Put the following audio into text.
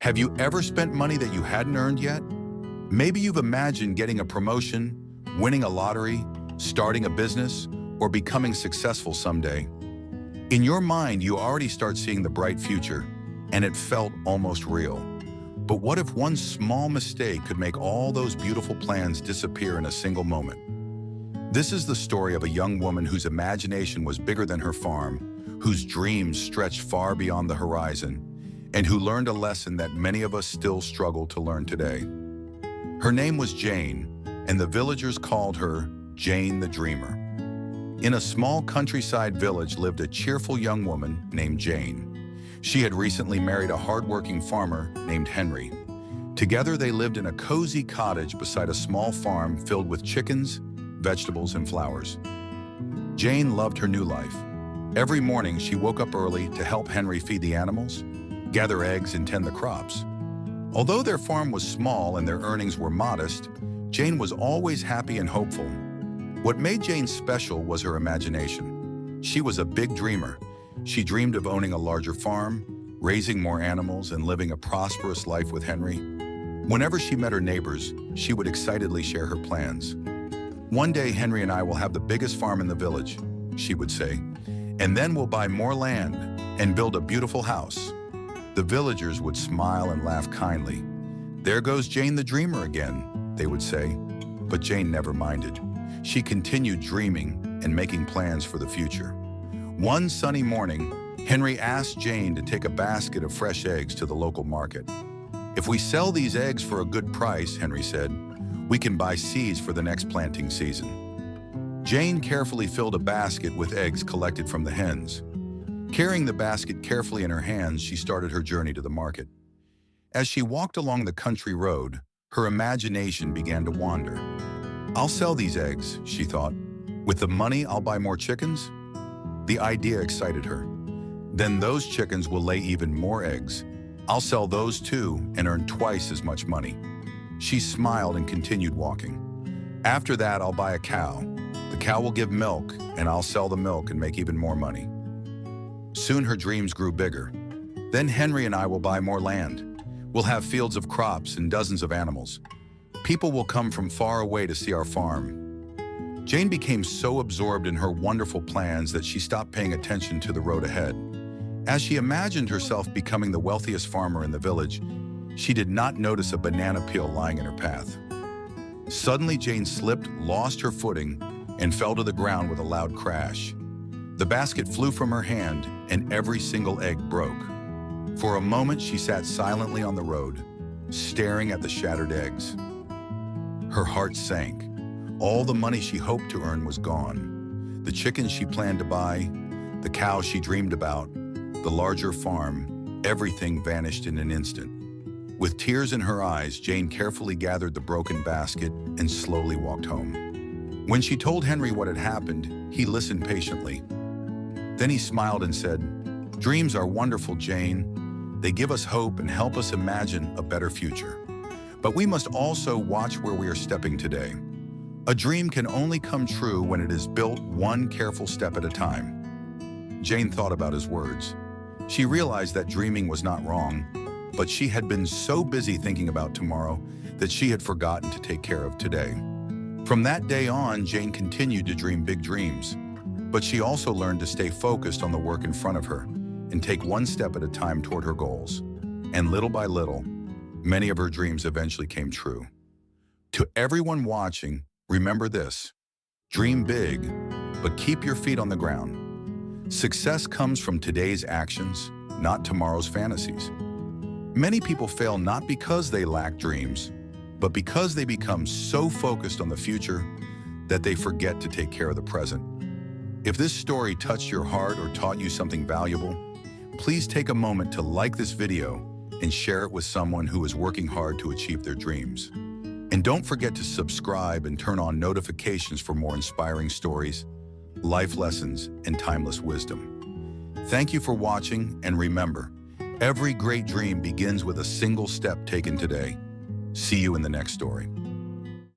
Have you ever spent money that you hadn't earned yet? Maybe you've imagined getting a promotion, winning a lottery, starting a business, or becoming successful someday. In your mind, you already start seeing the bright future, and it felt almost real. But what if one small mistake could make all those beautiful plans disappear in a single moment? This is the story of a young woman whose imagination was bigger than her farm, whose dreams stretched far beyond the horizon, and who learned a lesson that many of us still struggle to learn today. Her name was Jane, and the villagers called her Jane the Dreamer. In a small countryside village lived a cheerful young woman named Jane. She had recently married a hardworking farmer named Henry. Together they lived in a cozy cottage beside a small farm filled with chickens, vegetables, and flowers. Jane loved her new life. Every morning she woke up early to help Henry feed the animals, gather eggs, and tend the crops. Although their farm was small and their earnings were modest, Jane was always happy and hopeful. What made Jane special was her imagination. She was a big dreamer. She dreamed of owning a larger farm, raising more animals, and living a prosperous life with Henry. Whenever she met her neighbors, she would excitedly share her plans. "One day, Henry and I will have the biggest farm in the village," she would say, "and then we'll buy more land and build a beautiful house." The villagers would smile and laugh kindly. "There goes Jane the Dreamer again," they would say. But Jane never minded. She continued dreaming and making plans for the future. One sunny morning, Henry asked Jane to take a basket of fresh eggs to the local market. "If we sell these eggs for a good price," Henry said, "we can buy seeds for the next planting season." Jane carefully filled a basket with eggs collected from the hens. Carrying the basket carefully in her hands, she started her journey to the market. As she walked along the country road, her imagination began to wander. "I'll sell these eggs," she thought. "With the money, I'll buy more chickens." The idea excited her. "Then those chickens will lay even more eggs. I'll sell those too and earn twice as much money." She smiled and continued walking. "After that, I'll buy a cow. The cow will give milk, and I'll sell the milk and make even more money." Soon her dreams grew bigger. "Then Henry and I will buy more land. We'll have fields of crops and dozens of animals. People will come from far away to see our farm." Jane became so absorbed in her wonderful plans that she stopped paying attention to the road ahead. As she imagined herself becoming the wealthiest farmer in the village, she did not notice a banana peel lying in her path. Suddenly, Jane slipped, lost her footing, and fell to the ground with a loud crash. The basket flew from her hand, and every single egg broke. For a moment, she sat silently on the road, staring at the shattered eggs. Her heart sank. All the money she hoped to earn was gone. The chickens she planned to buy, the cows she dreamed about, the larger farm, everything vanished in an instant. With tears in her eyes, Jane carefully gathered the broken basket and slowly walked home. When she told Henry what had happened, he listened patiently. Then he smiled and said, "Dreams are wonderful, Jane. They give us hope and help us imagine a better future. But we must also watch where we are stepping today. A dream can only come true when it is built one careful step at a time." Jane thought about his words. She realized that dreaming was not wrong, but she had been so busy thinking about tomorrow that she had forgotten to take care of today. From that day on, Jane continued to dream big dreams, but she also learned to stay focused on the work in front of her and take one step at a time toward her goals. And little by little, many of her dreams eventually came true. To everyone watching, remember this: dream big, but keep your feet on the ground. Success comes from today's actions, not tomorrow's fantasies. Many people fail not because they lack dreams, but because they become so focused on the future that they forget to take care of the present. If this story touched your heart or taught you something valuable, please take a moment to like this video and share it with someone who is working hard to achieve their dreams. And don't forget to subscribe and turn on notifications for more inspiring stories, life lessons, and timeless wisdom. Thank you for watching, and remember, every great dream begins with a single step taken today. See you in the next story.